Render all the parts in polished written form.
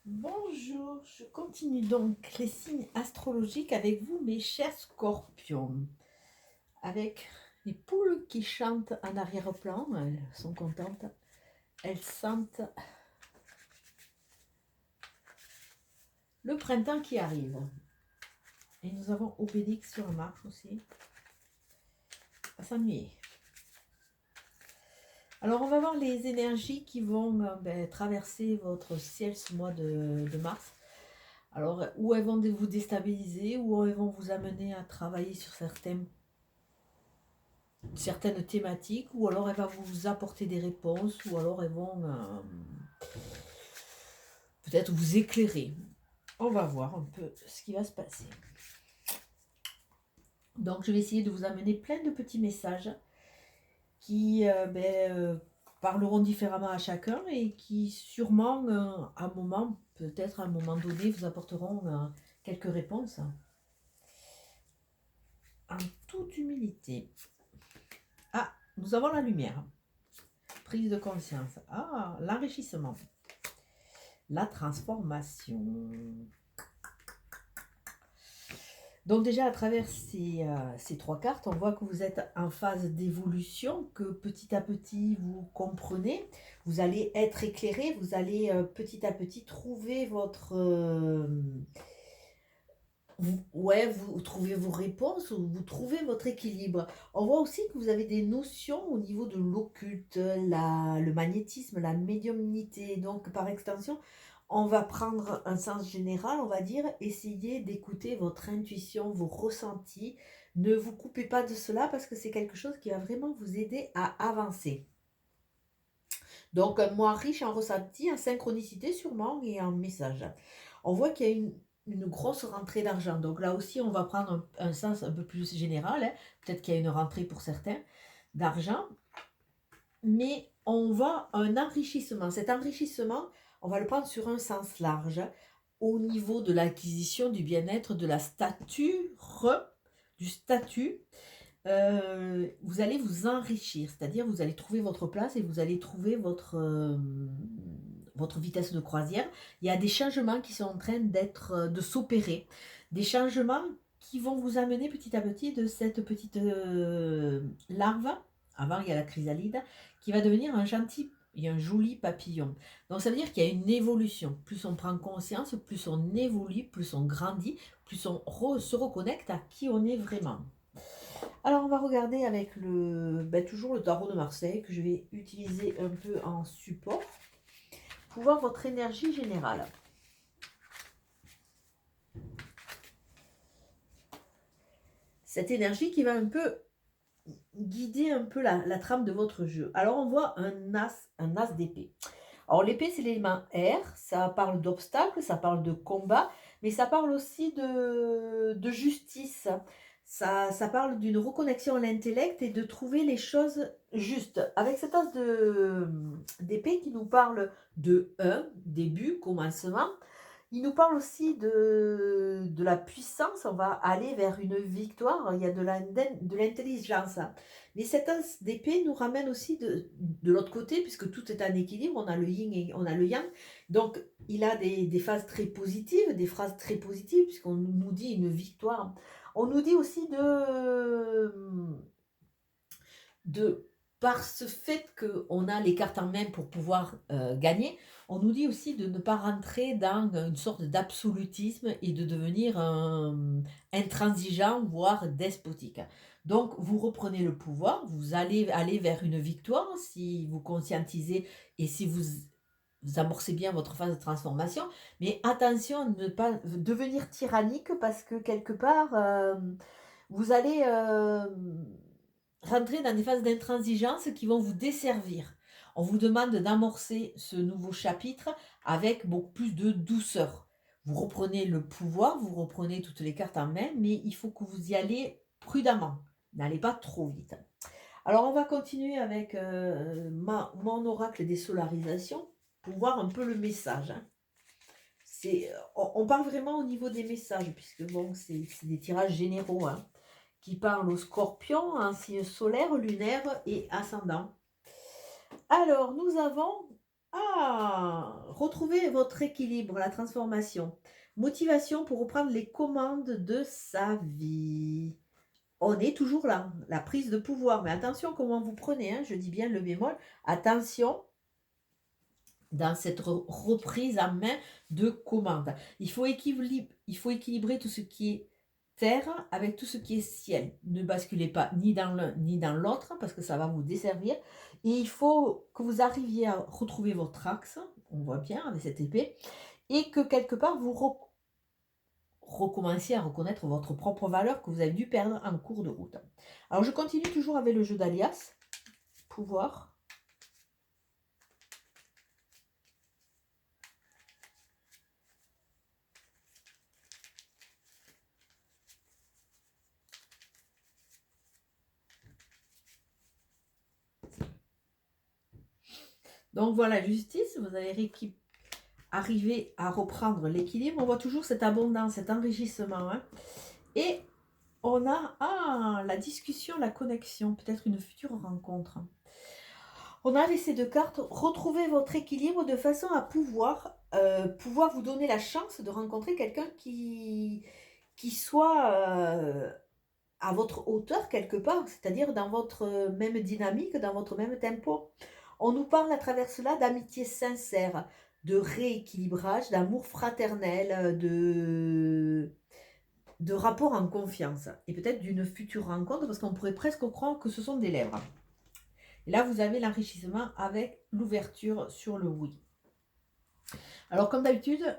Bonjour, je continue donc les signes astrologiques avec vous, mes chers scorpions. Avec les poules qui chantent en arrière-plan, elles sont contentes. Elles sentent le printemps qui arrive. Et nous avons Obélix sur la marche aussi. À s'ennuyer. Alors on va voir les énergies qui vont traverser votre ciel ce mois de mars. Alors où elles vont vous déstabiliser, où elles vont vous amener à travailler sur certaines thématiques, ou alors elle va vous apporter des réponses, ou alors elles vont peut-être vous éclairer. On va voir un peu ce qui va se passer. Donc je vais essayer de vous amener plein de petits messages qui parleront différemment à chacun et qui sûrement à un moment, peut-être à un moment donné, vous apporteront quelques réponses en toute humilité. Ah, nous avons la lumière. Prise de conscience. Ah, l'enrichissement. La transformation. Donc déjà à travers ces trois cartes, on voit que vous êtes en phase d'évolution, que petit à petit vous comprenez, vous allez être éclairé, vous allez petit à petit trouver vous trouvez vos réponses, ou vous trouvez votre équilibre. On voit aussi que vous avez des notions au niveau de l'occulte, le magnétisme, la médiumnité. Donc par extension, on va prendre un sens général, on va dire, essayez d'écouter votre intuition, vos ressentis. Ne vous coupez pas de cela parce que c'est quelque chose qui va vraiment vous aider à avancer. Donc un mois riche en ressentis, en synchronicité sûrement et en messages. On voit qu'il y a une grosse rentrée d'argent. Donc là aussi, on va prendre un sens un peu plus général, hein. Peut-être qu'il y a une rentrée pour certains d'argent, mais on voit un enrichissement. Cet enrichissement, on va le prendre sur un sens large, au niveau de l'acquisition, du bien-être, de la stature, du statut. Vous allez vous enrichir, c'est-à-dire vous allez trouver votre place et vous allez trouver votre vitesse de croisière. Il y a des changements qui sont en train de s'opérer, des changements qui vont vous amener petit à petit de cette petite larve. Avant, il y a la chrysalide qui va devenir un joli papillon. Donc ça veut dire qu'il y a une évolution. Plus on prend conscience, plus on évolue, plus on grandit, plus on se reconnecte à qui on est vraiment. Alors on va regarder avec toujours le tarot de Marseille que je vais utiliser un peu en support pour voir votre énergie générale. Cette énergie qui va un peu guider un peu la trame de votre jeu. Alors on voit un as d'épée. Alors l'épée c'est l'élément air, ça parle d'obstacles, ça parle de combat, mais ça parle aussi de justice. Ça parle d'une reconnexion à l'intellect et de trouver les choses justes. Avec cet as d'épée qui nous parle de début, commencement, il nous parle aussi de la puissance, on va aller vers une victoire, il y a de l'intelligence. Mais cet as d'épée nous ramène aussi de l'autre côté, puisque tout est en équilibre, on a le yin et on a le yang. Donc il a des phases très positives, des phrases très positives, puisqu'on nous dit une victoire. On nous dit aussi de par ce fait qu'on a les cartes en main pour pouvoir gagner, on nous dit aussi de ne pas rentrer dans une sorte d'absolutisme et de devenir intransigeant, voire despotique. Donc, vous reprenez le pouvoir, vous allez aller vers une victoire si vous conscientisez et si vous amorcez bien votre phase de transformation. Mais attention à ne pas devenir tyrannique parce que quelque part, vous allez rentrer dans des phases d'intransigeance qui vont vous desservir. On vous demande d'amorcer ce nouveau chapitre avec beaucoup plus de douceur. Vous reprenez le pouvoir, vous reprenez toutes les cartes en main, mais il faut que vous y allez prudemment. N'allez pas trop vite. Alors on va continuer avec mon oracle des solarisations pour voir un peu le message. On parle vraiment au niveau des messages, puisque bon, c'est des tirages généraux, hein, qui parlent aux scorpions, un signe solaire, lunaire et ascendant. Alors, nous avons retrouver votre équilibre, la transformation. Motivation pour reprendre les commandes de sa vie. On est toujours là, la prise de pouvoir. Mais attention comment vous prenez, hein, je dis bien le bémol. Attention dans cette reprise en main de commande. Il faut équilibrer tout ce qui est terre avec tout ce qui est ciel. Ne basculez pas ni dans l'un ni dans l'autre parce que ça va vous desservir. Et il faut que vous arriviez à retrouver votre axe, on voit bien avec cette épée, et que quelque part vous recommenciez à reconnaître votre propre valeur que vous avez dû perdre en cours de route. Alors je continue toujours avec le jeu d'alias, pouvoir. Donc voilà, justice, vous allez arriver à reprendre l'équilibre. On voit toujours cette abondance, cet enrichissement. Hein. Et on a la discussion, la connexion, peut-être une future rencontre. On a laissé deux cartes, retrouver votre équilibre de façon à pouvoir vous donner la chance de rencontrer quelqu'un qui soit à votre hauteur quelque part, c'est-à-dire dans votre même dynamique, dans votre même tempo. On nous parle à travers cela d'amitié sincère, de rééquilibrage, d'amour fraternel, de rapport en confiance. Et peut-être d'une future rencontre, parce qu'on pourrait presque croire que ce sont des lèvres. Et là, vous avez l'enrichissement avec l'ouverture sur le oui. Alors, comme d'habitude,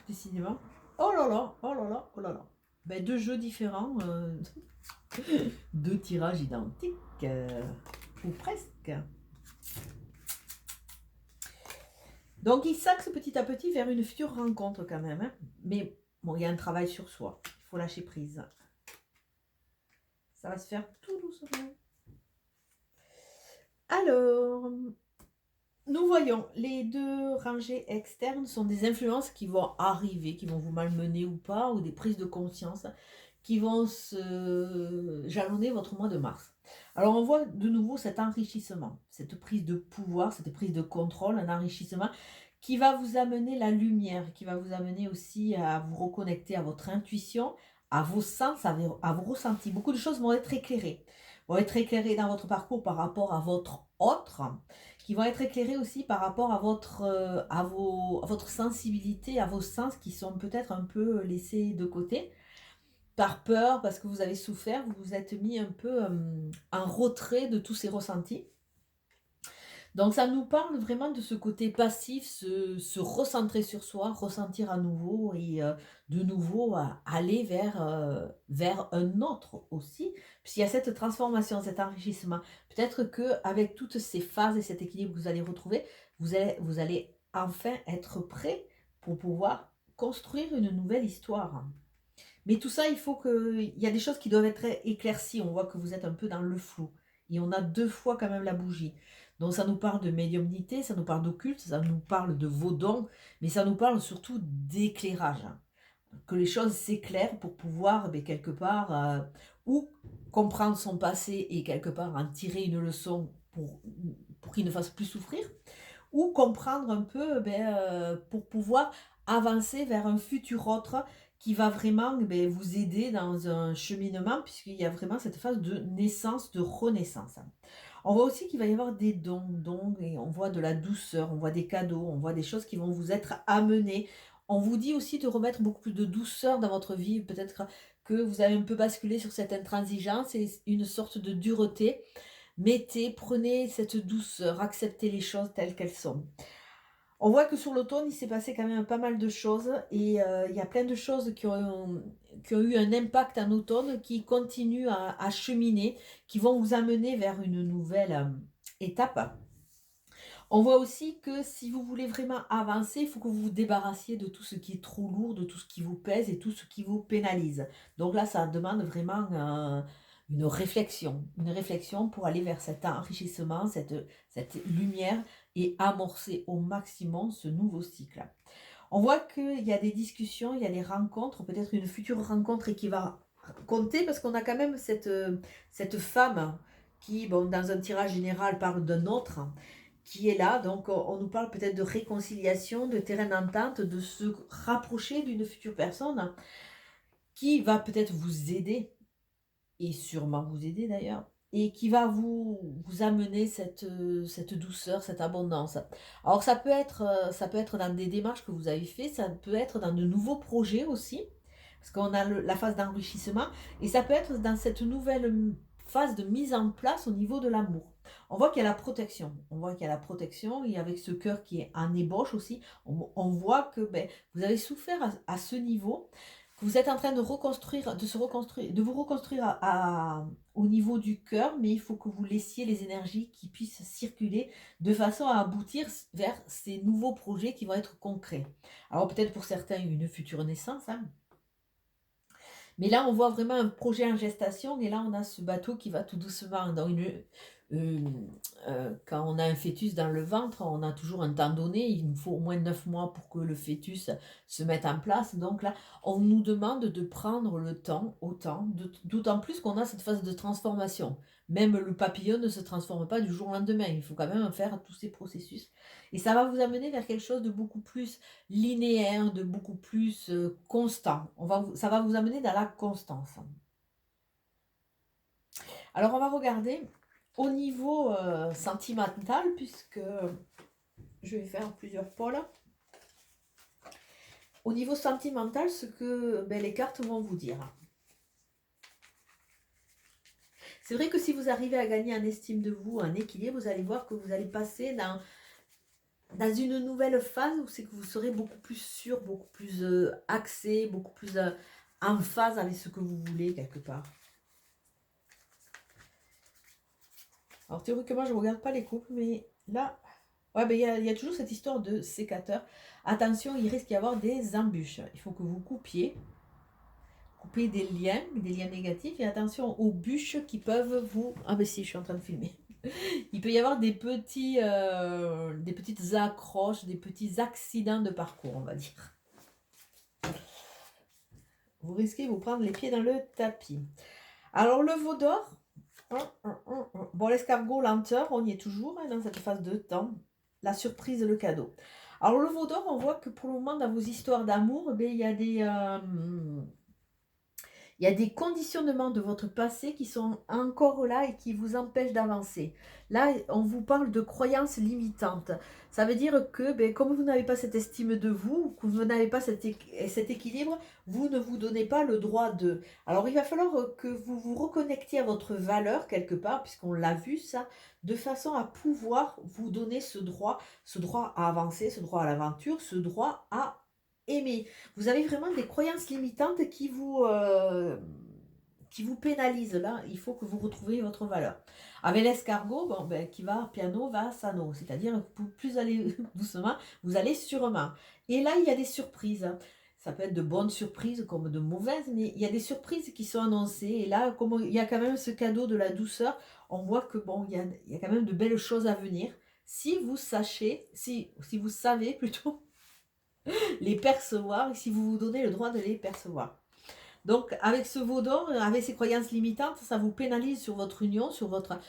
décidément, oh là là, oh là là, oh là là. Ben, deux jeux différents, deux tirages identiques, ou presque. Donc, il s'axe petit à petit vers une future rencontre quand même. Hein. Mais bon, il y a un travail sur soi. Il faut lâcher prise. Ça va se faire tout doucement. Alors, nous voyons, les deux rangées externes sont des influences qui vont arriver, qui vont vous malmener ou pas, ou des prises de conscience qui vont se jalonner votre mois de mars. Alors on voit de nouveau cet enrichissement, cette prise de pouvoir, cette prise de contrôle, un enrichissement qui va vous amener la lumière, qui va vous amener aussi à vous reconnecter à votre intuition, à vos sens, à vos ressentis. Beaucoup de choses vont être éclairées dans votre parcours par rapport à votre autre, qui vont être éclairées aussi par rapport à votre sensibilité, à vos sens qui sont peut-être un peu laissés de côté par peur, parce que vous avez souffert, vous vous êtes mis un peu en retrait de tous ces ressentis. Donc ça nous parle vraiment de ce côté passif, se recentrer sur soi, ressentir à nouveau et de nouveau aller vers un autre aussi, puisqu'il y a cette transformation, cet enrichissement. Peut-être qu'avec toutes ces phases et cet équilibre que vous allez retrouver, vous allez enfin être prêt pour pouvoir construire une nouvelle histoire. Mais tout ça, il y a des choses qui doivent être éclaircies. On voit que vous êtes un peu dans le flou. Et on a deux fois quand même la bougie. Donc ça nous parle de médiumnité, ça nous parle d'occulte, ça nous parle de vos dons, mais ça nous parle surtout d'éclairage. Que les choses s'éclairent pour pouvoir, quelque part, ou comprendre son passé et quelque part en tirer une leçon pour qu'il ne fasse plus souffrir, ou comprendre un peu pour pouvoir avancer vers un futur autre qui va vraiment vous aider dans un cheminement, puisqu'il y a vraiment cette phase de naissance, de renaissance. On voit aussi qu'il va y avoir des dons, et on voit de la douceur, on voit des cadeaux, on voit des choses qui vont vous être amenées. On vous dit aussi de remettre beaucoup plus de douceur dans votre vie, peut-être que vous avez un peu basculé sur cette intransigeance et une sorte de dureté. Prenez cette douceur, acceptez les choses telles qu'elles sont. On voit que sur l'automne, il s'est passé quand même pas mal de choses et il y a plein de choses qui ont eu un impact en automne, qui continuent à cheminer, qui vont vous amener vers une nouvelle étape. On voit aussi que si vous voulez vraiment avancer, il faut que vous vous débarrassiez de tout ce qui est trop lourd, de tout ce qui vous pèse et tout ce qui vous pénalise. Donc là, ça demande vraiment une réflexion pour aller vers cet enrichissement, cette lumière et amorcer au maximum ce nouveau cycle. On voit qu'il y a des discussions, il y a des rencontres, peut-être une future rencontre et qui va compter, parce qu'on a quand même cette femme qui, dans un tirage général, parle d'un autre qui est là. Donc, on nous parle peut-être de réconciliation, de terrain d'entente, de se rapprocher d'une future personne qui va peut-être vous aider, et sûrement vous aider d'ailleurs, et qui va vous amener cette douceur, cette abondance. Alors ça peut être dans des démarches que vous avez fait, ça peut être dans de nouveaux projets aussi, parce qu'on a la phase d'enrichissement, et ça peut être dans cette nouvelle phase de mise en place au niveau de l'amour. On voit qu'il y a la protection, on voit qu'il y a la protection, et avec ce cœur qui est en ébauche aussi, on voit que vous avez souffert à ce niveau, que vous êtes en train de reconstruire, de se reconstruire, de vous reconstruire au niveau du cœur, mais il faut que vous laissiez les énergies qui puissent circuler de façon à aboutir vers ces nouveaux projets qui vont être concrets. Alors peut-être pour certains une future naissance, hein. Mais là, on voit vraiment un projet en gestation, et là, on a ce bateau qui va tout doucement dans quand on a un fœtus dans le ventre, on a toujours un temps donné, il nous faut au moins 9 mois pour que le fœtus se mette en place. Donc là, on nous demande de prendre le temps, d'autant plus qu'on a cette phase de transformation. Même le papillon ne se transforme pas du jour au lendemain, il faut quand même faire tous ces processus. Et ça va vous amener vers quelque chose de beaucoup plus linéaire, de beaucoup plus constant. Ça va vous amener dans la constance. Alors, on va regarder au niveau sentimental, puisque je vais faire plusieurs pôles. Au niveau sentimental, ce que les cartes vont vous dire. C'est vrai que si vous arrivez à gagner en estime de vous, un équilibre, vous allez voir que vous allez passer dans une nouvelle phase où c'est que vous serez beaucoup plus sûr, beaucoup plus axé, beaucoup plus en phase avec ce que vous voulez quelque part. Alors théoriquement, je ne regarde pas les couples, mais là, ouais, il y a toujours cette histoire de sécateur. Attention, il risque d'y avoir des embûches. Il faut que vous coupiez des liens négatifs, et attention aux bûches qui peuvent vous... Ah ben si, je suis en train de filmer. Il peut y avoir des petites accroches, des petits accidents de parcours, on va dire. Vous risquez de vous prendre les pieds dans le tapis. Alors le veau d'or, bon, l'escargot, lenteur, on y est toujours dans cette phase de temps. La surprise, le cadeau. Alors le veau d'or, on voit que pour le moment, dans vos histoires d'amour, il y a des conditionnements de votre passé qui sont encore là et qui vous empêchent d'avancer. Là, on vous parle de croyances limitantes. Ça veut dire que, comme vous n'avez pas cette estime de vous, que vous n'avez pas cet équilibre, vous ne vous donnez pas le droit de... Alors, il va falloir que vous vous reconnectiez à votre valeur quelque part, puisqu'on l'a vu ça, de façon à pouvoir vous donner ce droit à avancer, ce droit à l'aventure, ce droit à aimer. Vous avez vraiment des croyances limitantes qui vous pénalisent. Là, il faut que vous retrouviez votre valeur. Avec l'escargot, qui va piano, va sano. C'est-à-dire que plus aller doucement, vous allez sûrement. Et là, il y a des surprises. Ça peut être de bonnes surprises comme de mauvaises, mais il y a des surprises qui sont annoncées. Et là, comme il y a quand même ce cadeau de la douceur, on voit que il y a quand même de belles choses à venir. Si vous vous savez plutôt les percevoir, et si vous vous donnez le droit de les percevoir. Donc, avec ce veau d'or, avec ces croyances limitantes, ça vous pénalise sur votre union, sur votre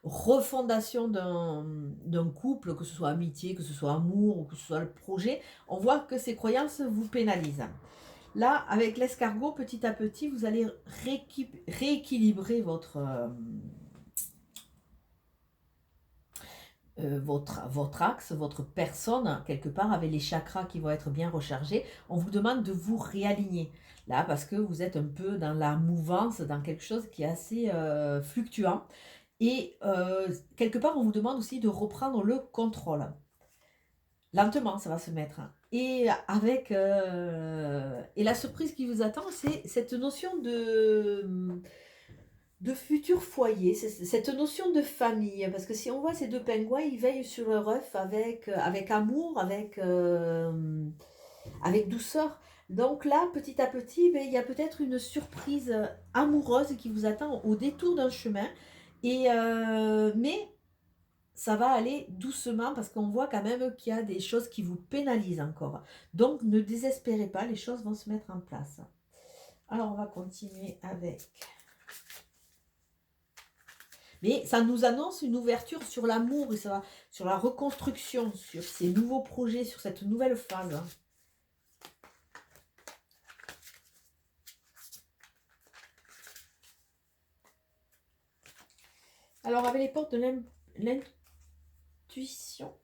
refondation d'un couple, que ce soit amitié, que ce soit amour, ou que ce soit le projet. On voit que ces croyances vous pénalisent. Là, avec l'escargot, petit à petit, vous allez rééquilibrer votre axe, votre personne, quelque part, avec les chakras qui vont être bien rechargés. On vous demande de vous réaligner, là, parce que vous êtes un peu dans la mouvance, dans quelque chose qui est assez fluctuant. Et quelque part, on vous demande aussi de reprendre le contrôle. Lentement, ça va se mettre. Et avec et la surprise qui vous attend, c'est cette notion de futur foyer, cette notion de famille, parce que si on voit ces deux pingouins, ils veillent sur leur œuf avec amour, avec douceur. Donc là, petit à petit, il y a peut-être une surprise amoureuse qui vous attend au détour d'un chemin, mais ça va aller doucement, parce qu'on voit quand même qu'il y a des choses qui vous pénalisent encore. Donc ne désespérez pas, les choses vont se mettre en place. Alors on va continuer avec... Mais ça nous annonce une ouverture sur l'amour et ça, sur la reconstruction, sur ces nouveaux projets, sur cette nouvelle phase. Hein. Alors, avec les portes de l'intuition,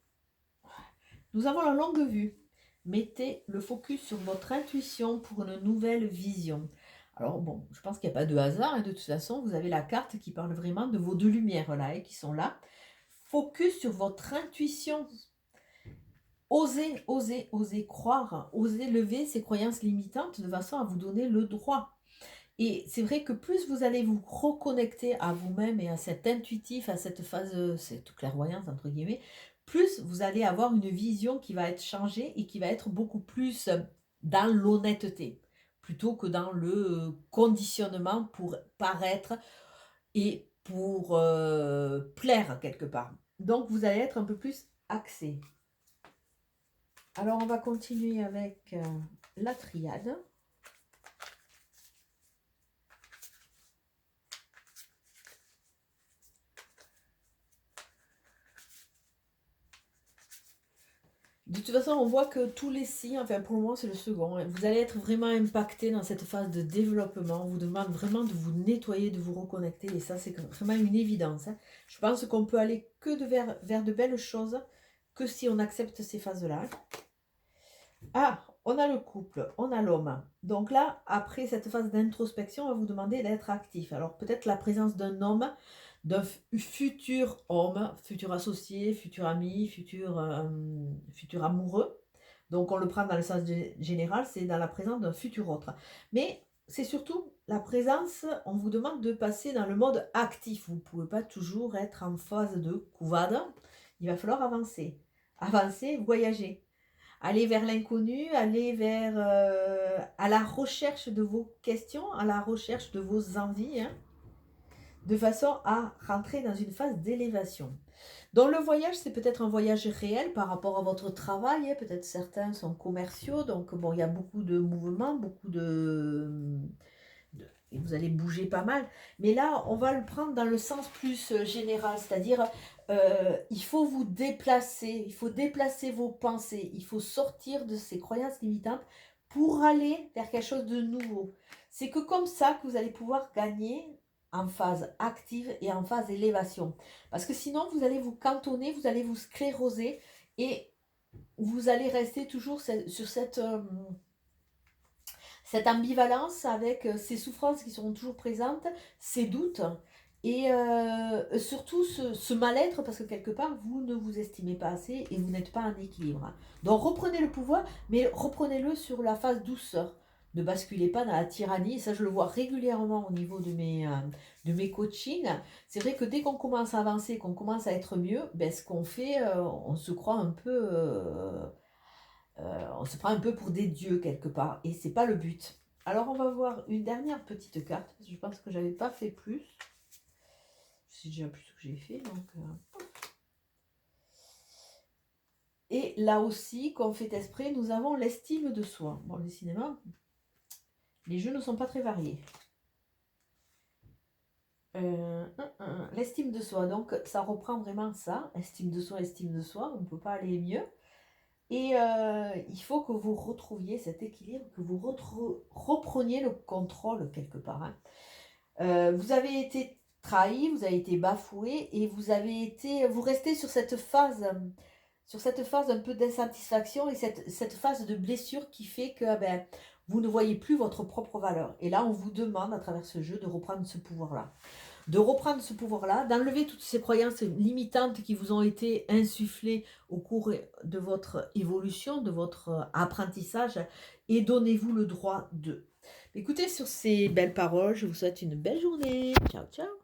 nous avons la longue vue. Mettez le focus sur votre intuition pour une nouvelle vision. Alors bon, je pense qu'il n'y a pas de hasard. Et de toute façon, vous avez la carte qui parle vraiment de vos deux lumières là, et qui sont là. Focus sur votre intuition. Osez, osez, osez croire. Osez lever ces croyances limitantes de façon à vous donner le droit. Et c'est vrai que plus vous allez vous reconnecter à vous-même et à cet intuitif, à cette phase, cette clairvoyance entre guillemets, plus vous allez avoir une vision qui va être changée et qui va être beaucoup plus dans l'honnêteté, plutôt que dans le conditionnement pour paraître et pour plaire quelque part. Donc vous allez être un peu plus axé. Alors on va continuer avec la triade. De toute façon, on voit que tous les signes, enfin pour le moment c'est le second, hein, vous allez être vraiment impacté dans cette phase de développement. On vous demande vraiment de vous nettoyer, de vous reconnecter et ça c'est vraiment une évidence. Hein. Je pense qu'on peut aller que vers de belles choses que si on accepte ces phases-là. Ah, on a le couple, on a l'homme. Donc là, après cette phase d'introspection, on va vous demander d'être actif. Alors peut-être la présence d'un homme, d'un futur homme, futur associé, futur ami, futur amoureux. Donc on le prend dans le sens général, c'est dans la présence d'un futur autre. Mais c'est surtout la présence, on vous demande de passer dans le mode actif. Vous ne pouvez pas toujours être en phase de couvade. Il va falloir avancer. Avancer, voyager. Aller vers l'inconnu, aller vers à la recherche de vos questions, à la recherche de vos envies, hein, de façon à rentrer dans une phase d'élévation. Donc le voyage, c'est peut-être un voyage réel par rapport à votre travail, hein. Peut-être certains sont commerciaux, donc bon, il y a beaucoup de mouvements, beaucoup et vous allez bouger pas mal. Mais là, on va le prendre dans le sens plus général, c'est-à-dire il faut vous déplacer, il faut déplacer vos pensées, il faut sortir de ces croyances limitantes pour aller vers quelque chose de nouveau. C'est que comme ça que vous allez pouvoir gagner en phase active et en phase élévation. Parce que sinon, vous allez vous cantonner, vous allez vous scléroser et vous allez rester toujours sur cette ambivalence avec ces souffrances qui seront toujours présentes, ces doutes et surtout ce mal-être parce que quelque part vous ne vous estimez pas assez et vous n'êtes pas en équilibre. Donc reprenez le pouvoir, mais reprenez-le sur la phase douceur. Ne basculez pas dans la tyrannie, ça je le vois régulièrement au niveau de mes coachings. C'est vrai que dès qu'on commence à avancer, qu'on commence à être mieux, ben, ce qu'on fait, on se croit un peu... on se prend un peu pour des dieux quelque part et c'est pas le but. Alors on va voir une dernière petite carte parce que je pense que j'avais pas fait plus. Je sais déjà plus ce que j'ai fait donc. Et là aussi, comme fait esprit, nous avons l'estime de soi. Bon, les cinémas, les jeux ne sont pas très variés. L'estime de soi, donc ça reprend vraiment ça, estime de soi, on ne peut pas aller mieux. Et il faut que vous retrouviez cet équilibre, que vous repreniez le contrôle quelque part. Hein. Vous avez été trahi, vous avez été bafoué et vous restez sur cette phase un peu d'insatisfaction et cette phase de blessure qui fait que ben, vous ne voyez plus votre propre valeur. Et là, on vous demande à travers ce jeu de reprendre ce pouvoir-là. D'enlever toutes ces croyances limitantes qui vous ont été insufflées au cours de votre évolution, de votre apprentissage, et donnez-vous le droit de. Écoutez, sur ces belles paroles, je vous souhaite une belle journée. Ciao, ciao.